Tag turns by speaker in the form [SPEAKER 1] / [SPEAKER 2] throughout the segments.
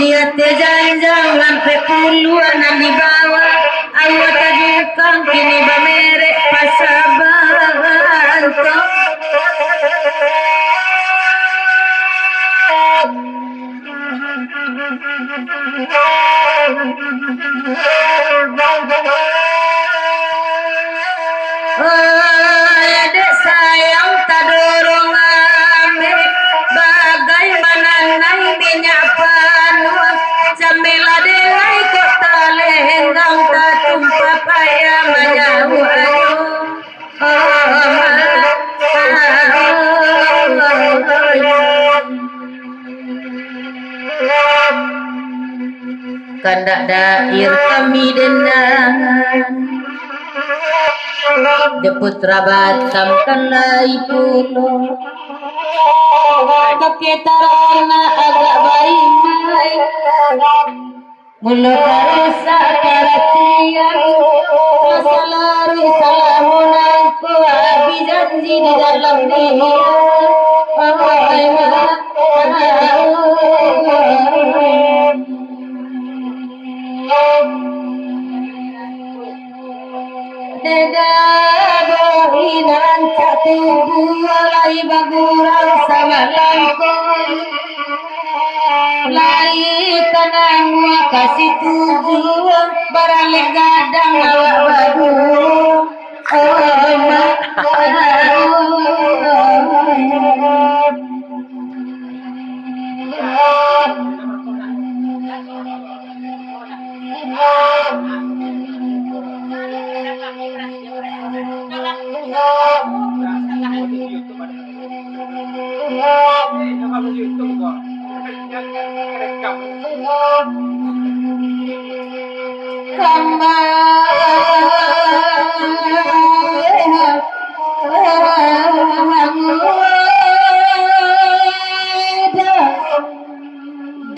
[SPEAKER 1] Dia tejanjang lampe puluhan di bawah awat tajukang kini bamerek pasaban toh. Dek sayang tak dorong ame bagaimana nang minyak panuang cambela delai kok talenggang tak tumpah payah menyahu ayo kandak dair kami dendangan de putra Batam kan lai puno kepitarana agak baik mula karesa karatian masalah salamunan ku abi janji di dalam dia Dedabohinan catubu lai bagurang sama langkong lai kanang kasih tujuan baralik gadang awak badu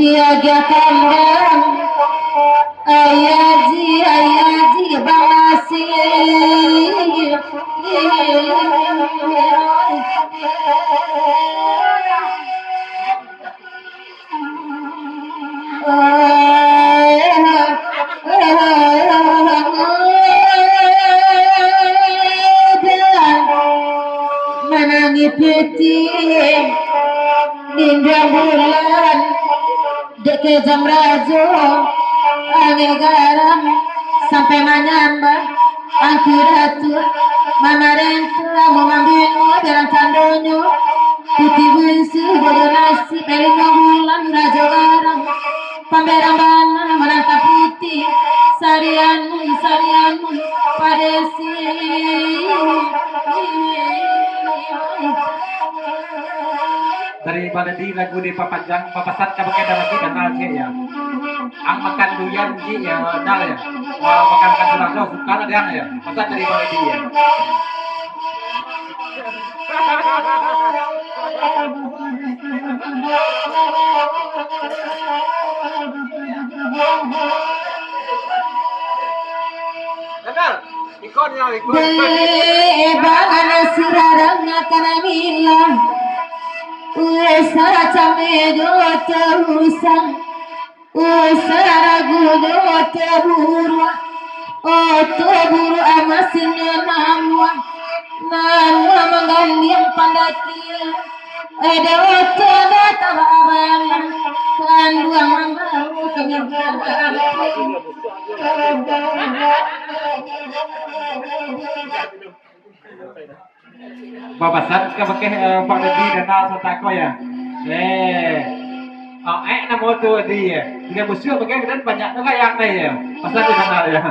[SPEAKER 1] dia kandang ayaji bangasi menangi peti dinda bulan deke jam rajo angin garam sampai menyambah angkiratu mama rentu mau mambimu dalam candonyo putih bunsu bodo nasi pelingo bulan rajo garam pamberang bana menangkap putih sarianu padesi
[SPEAKER 2] daripada di lagu di papanjang papasat ka pakai darah kita kenal sih ya ang makan duyan sih ya dal ya makan tulang jauh suka ada yang ya pasat daripada dia Kenal ikon ya ikon
[SPEAKER 1] bangana sirarang kanamila Uesara chamedo terusang Uesara gudo terurwa Otoburu amasinyo namwa Nanwa mangaliang pandakia Ede oto datawa abana Kandua manggaru kemigana
[SPEAKER 2] papasat ka pakai Pak Dedi dan Nal Sotako ya nama tu dia dia musuh pakai dan banyak tu yang ni ya pasat di sana ya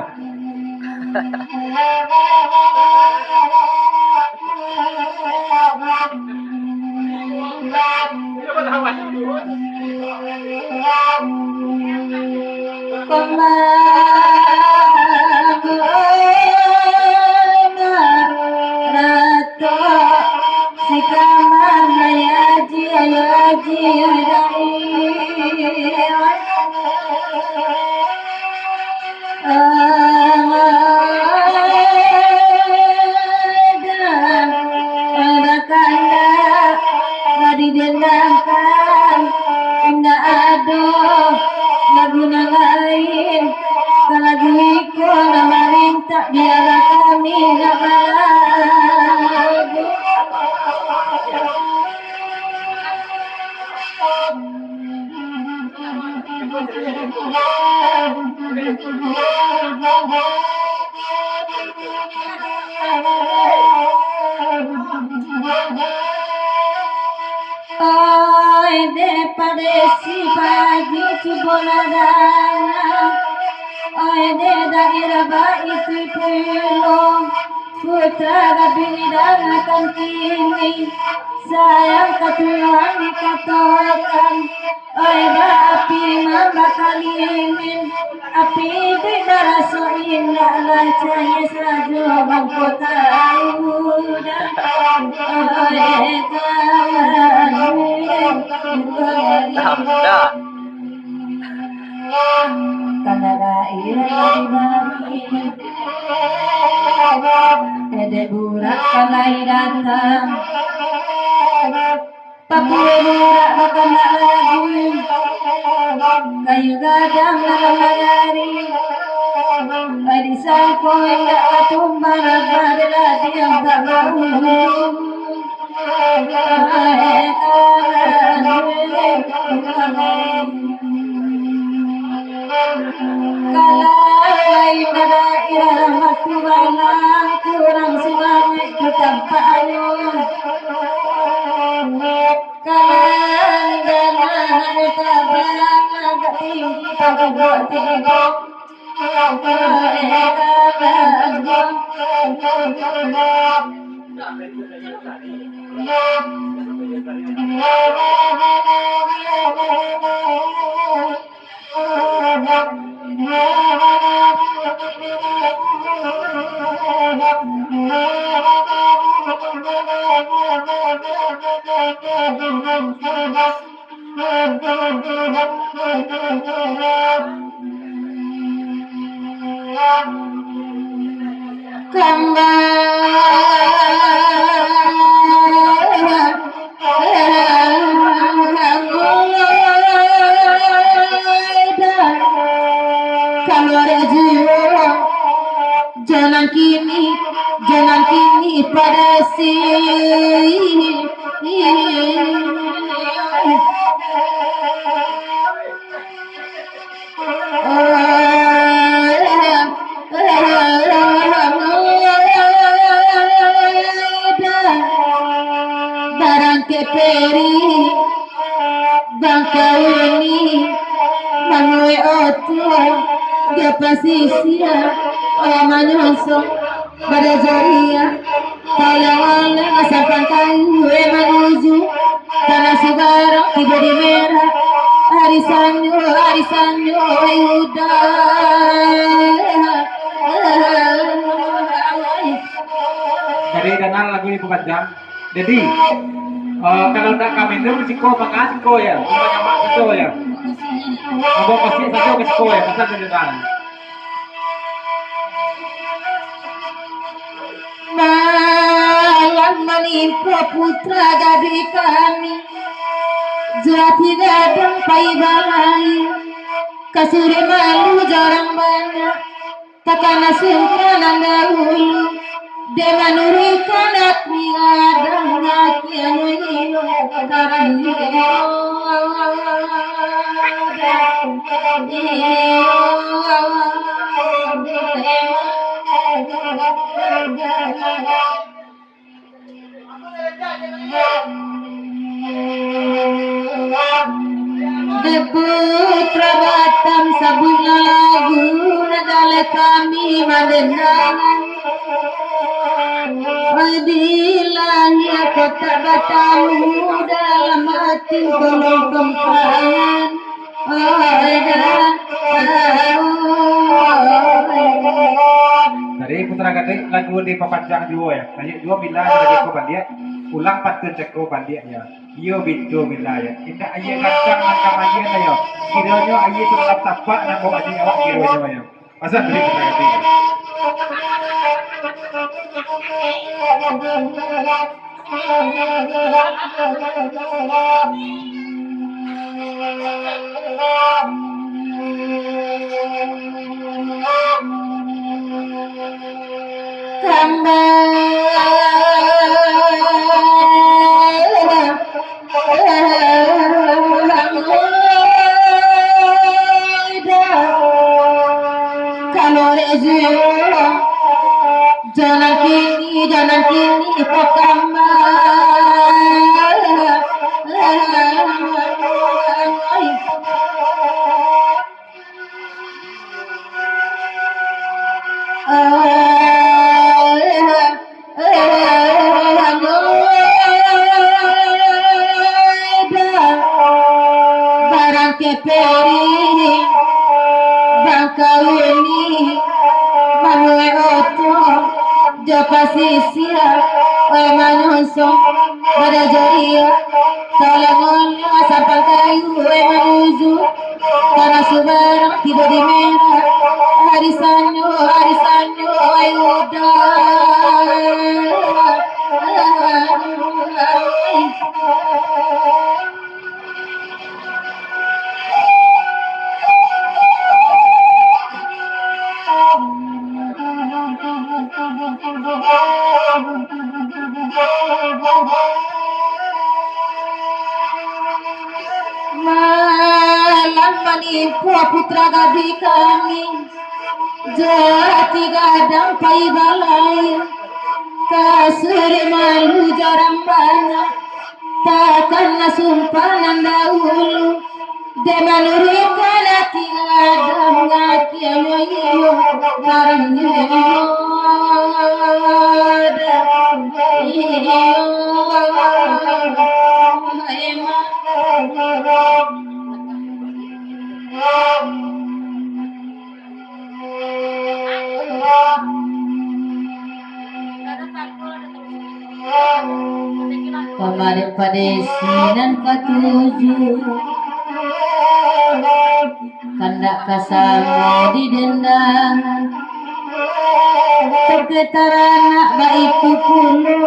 [SPEAKER 1] Didendangkan indah aduh Oi de padesi pagi ciboladana, oi de daerah baitu pulo, putra gabini dan akan kini, sayang ketulang dikatakan, oi da api membakar limin, api di darah so indah lah cahaya saja bangku tahu dan oi
[SPEAKER 3] Dah.
[SPEAKER 1] Kanada irari ede burak kalai datang Papua burak bakana lagi kayu gadang nalagari Adi sangko indak katumbar badala diam tak mau Kalai nada irah matu balang kurang semangat ketampak ayun Kalai dana nada tabang agak tinggi pada buat tinggi Jangan kini pada si barang keperi bangka ini manue otu dia pasisia manyoso pada jaria kaya asalkan kayu menuju tanah sebarang tiba di merah arisanyo ayuda
[SPEAKER 2] Jadi kenal lagu ini jam. Jadi kalau tak kami itu risiko mengasiko ya, banyak risiko ya. Mau pasti satu risiko ya, pasal dengan.
[SPEAKER 1] Malam menimpa putra gadis kami, jati gadang pai balai, kasuri malu jarang banyak, takana sungkanan dahulu. De manurikan atmi adang ngaki anu karani de putra Batam sabun lagu nadale kami madendangan Wadilahi kota Batamu dalam hati tolong kempangan
[SPEAKER 2] Dari putra gadis lagu di papanjang dua ya. Tanya dua bila lagi ko bandia, ulang patun ceko bandia ya. Iyo bidu bila ya. Kita ayah kacang macam ayah na ya. Kiranya ayah tetap tapak nak bawa ayah awak kiranya ya. Pasal dari putra gadis.
[SPEAKER 1] keperi bangkauni manue oto jo pasisia oe manyoso pada jaria talangon asapal kayu oe manuju karena subarang tiba di merah harisanyo oe malam menipu putra gadi kami jati gadang pai balai kasur malu jarang banyak takkan sumpah dahulu demanurikan hati gadang ngaki ayo karangnya kemarin padesinan ketujuh kandak kasamo di dendang tergetaran nak baik pukulu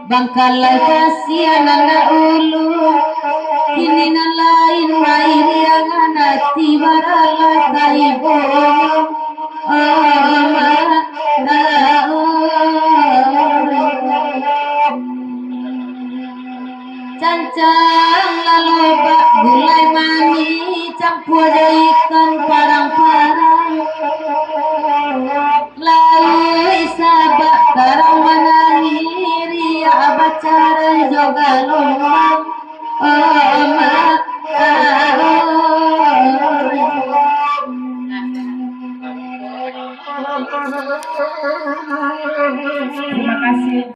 [SPEAKER 1] bangkalai kasihan anak ulu kini nan lain mairi yang anati barala kaibo cancang lalu bak gulai mani campur ikan parang-parang lalu sabak karang manani ria bacaran joga lombang terima kasih.